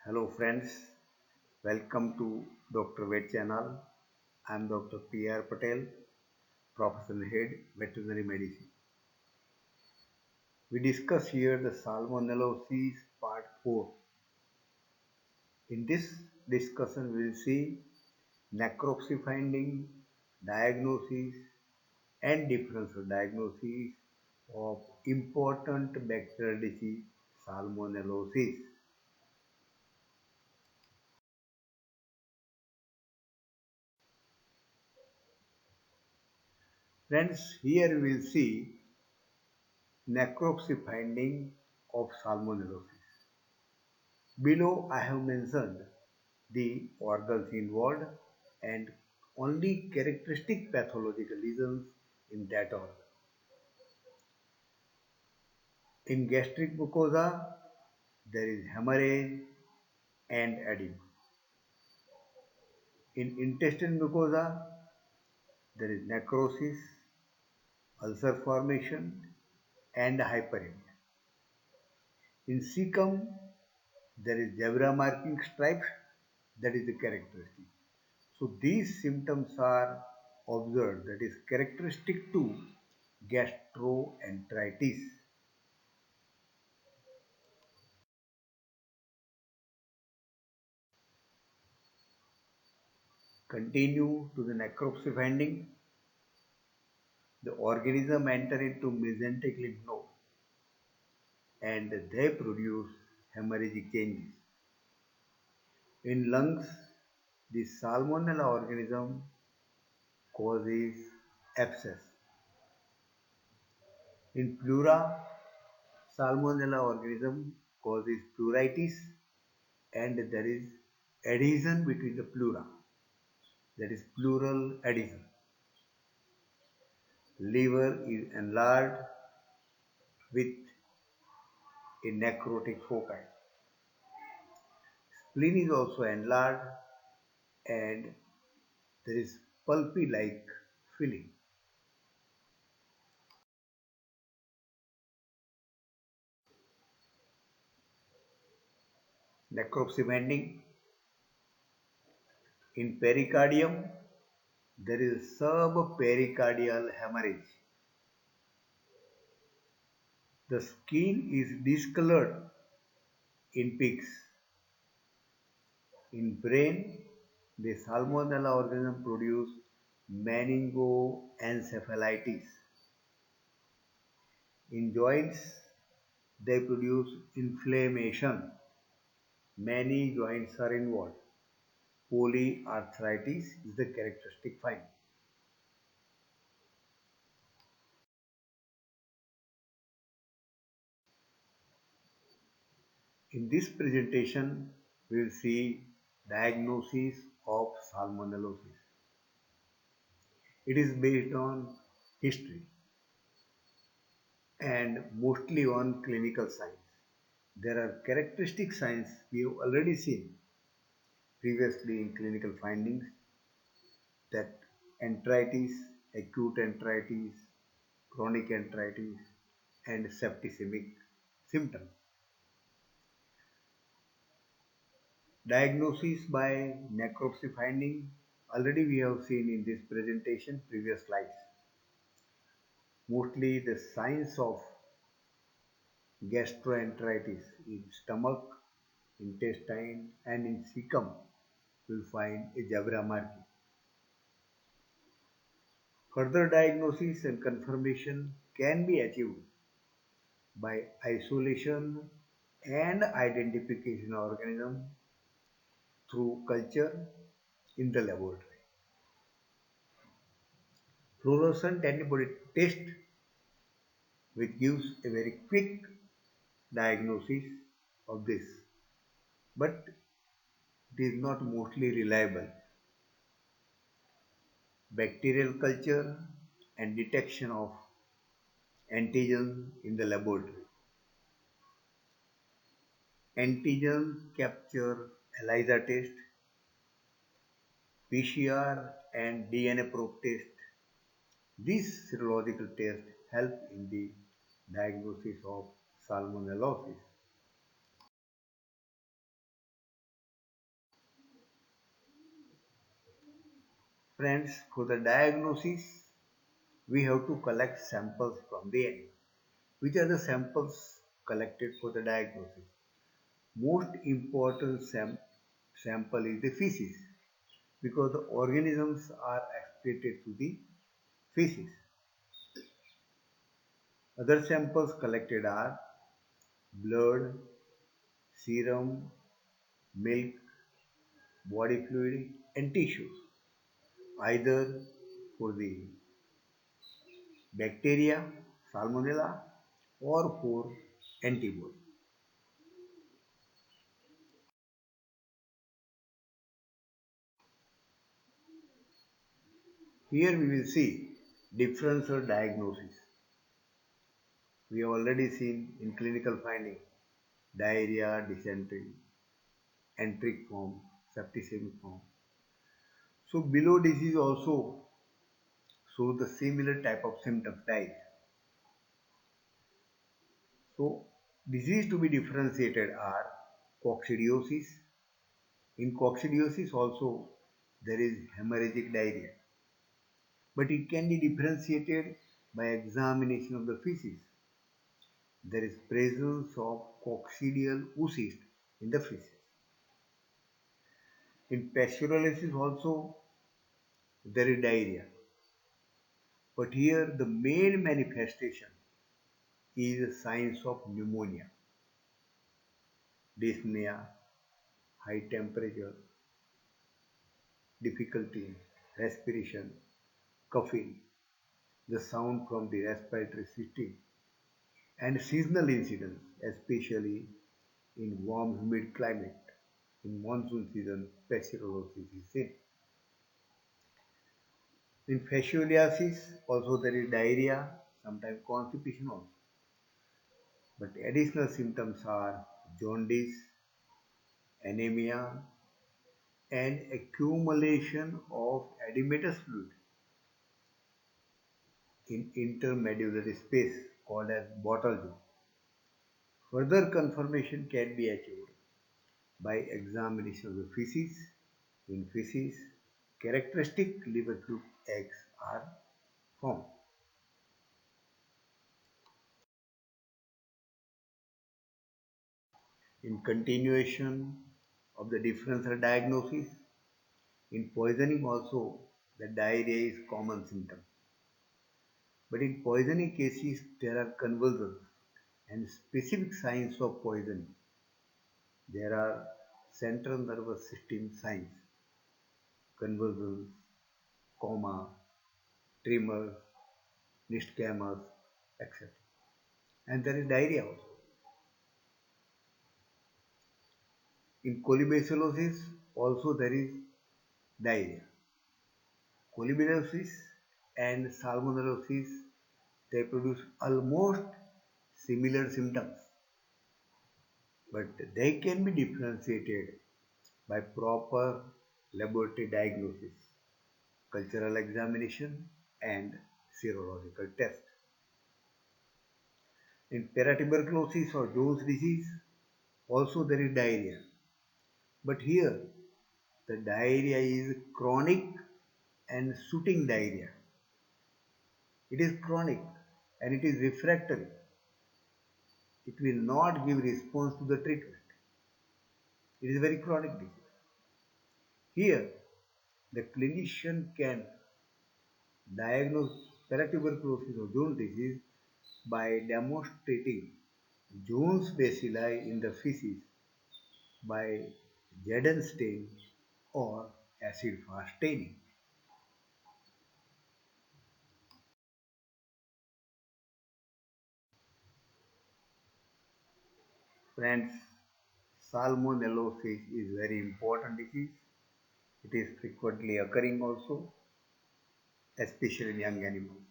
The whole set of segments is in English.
Hello friends, welcome to Dr. Vet channel. I am Dr. P.R. Patel, Professional Head, Veterinary Medicine. We discuss here the Salmonellosis Part 4. In this discussion, we will see necropsy finding, diagnosis, and differential diagnosis of important bacterial disease Salmonellosis. Friends, here we will see necropsy finding of Salmonellosis. Below I have mentioned the organs involved and only characteristic pathological lesions in that organ. In gastric mucosa, there is hemorrhage and edema. In intestinal mucosa, there is necrosis, ulcer formation, and hyperemia. In cecum, there is zebra marking stripes, that is the characteristic. So these symptoms are observed, that is characteristic to gastroenteritis. Continue to the necropsy finding. The organism enter into mesenteric lymph node and they produce hemorrhagic changes. In lungs, the Salmonella organism causes abscess. In pleura, Salmonella organism causes pleuritis and there is adhesion between the pleura, that is pleural adhesion. Liver is enlarged with a necrotic foci. Spleen is also enlarged and there is pulpy like filling. Necropsy bending. In pericardium, there is subpericardial hemorrhage. The skin is discolored in pigs. In brain, the Salmonella organism produce meningoencephalitis. In joints, they produce inflammation. Many joints are involved. Polyarthritis is the characteristic finding. In this presentation, we will see diagnosis of Salmonellosis. It is based on history and mostly on clinical signs. There are characteristic signs we have already seen previously in clinical findings, that enteritis, acute enteritis, chronic enteritis, and septicemic symptoms. Diagnosis by necropsy finding, already we have seen in this presentation, previous slides. Mostly the signs of gastroenteritis in stomach, intestine, and in cecum will find a zebra marking. Further diagnosis and confirmation can be achieved by isolation and identification of organism through culture in the laboratory. Fluorescent antibody test, which gives a very quick diagnosis of this, but it is not mostly reliable. Bacterial culture and detection of antigens in the laboratory. Antigen capture ELISA test, PCR and DNA probe test. These serological tests help in the diagnosis of salmonellosis. Friends, for the diagnosis, we have to collect samples from the animal. Which are the samples collected for the diagnosis? Most important sample is the feces because the organisms are excreted through the feces. Other samples collected are blood, serum, milk, body fluid, and tissues, either for the bacteria, salmonella, or for antibody. Here we will see differential diagnosis. We have already seen in clinical finding diarrhea, dysentery, enteric form, septicemic form. So below disease also show the similar type of symptoms, right? So disease to be differentiated are coccidiosis. In coccidiosis also there is hemorrhagic diarrhea, but it can be differentiated by examination of the feces. There is presence of coccidial oocyst in the feces. In pasteurellosis also there is diarrhea, but here the main manifestation is signs of pneumonia, dyspnea, high temperature, difficulty in respiration, coughing, the sound from the respiratory system, and seasonal incidents, especially in warm, humid climate. In monsoon season, pasteurellosis is seen. In fascioliasis, also there is diarrhea, sometimes constipation also. But additional symptoms are jaundice, anemia, and accumulation of edematous fluid in intermedullary space called as bottle jaw. Further confirmation can be achieved by examination of the feces. In feces, characteristic liver fluid eggs are found. In continuation of the differential diagnosis, in poisoning also the diarrhea is common symptom. But in poisoning cases there are convulsions and specific signs of poisoning. There are central nervous system signs, convulsions, coma, tremors, nystagmus, etc. And there is diarrhea also. In colibacillosis also there is diarrhea. Colibacillosis and salmonellosis, they produce almost similar symptoms, but they can be differentiated by proper laboratory diagnosis, cultural examination, and serological test. In paratuberculosis or Jones disease, also there is diarrhea, but here the diarrhea is chronic and shooting diarrhea. It is chronic and it is refractory. It will not give response to the treatment. It is a very chronic disease. Here, the clinician can diagnose paratuberculosis or Jones disease by demonstrating Jones bacilli in the feces by Jaden stain or acid fast staining. Friends, salmonellosis is very important disease. It is frequently occurring also, especially in young animals.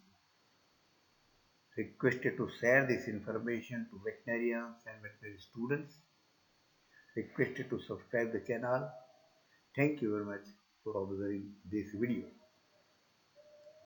Requested to share this information to veterinarians and veterinary students. Requested to subscribe the channel. Thank you very much for observing this video.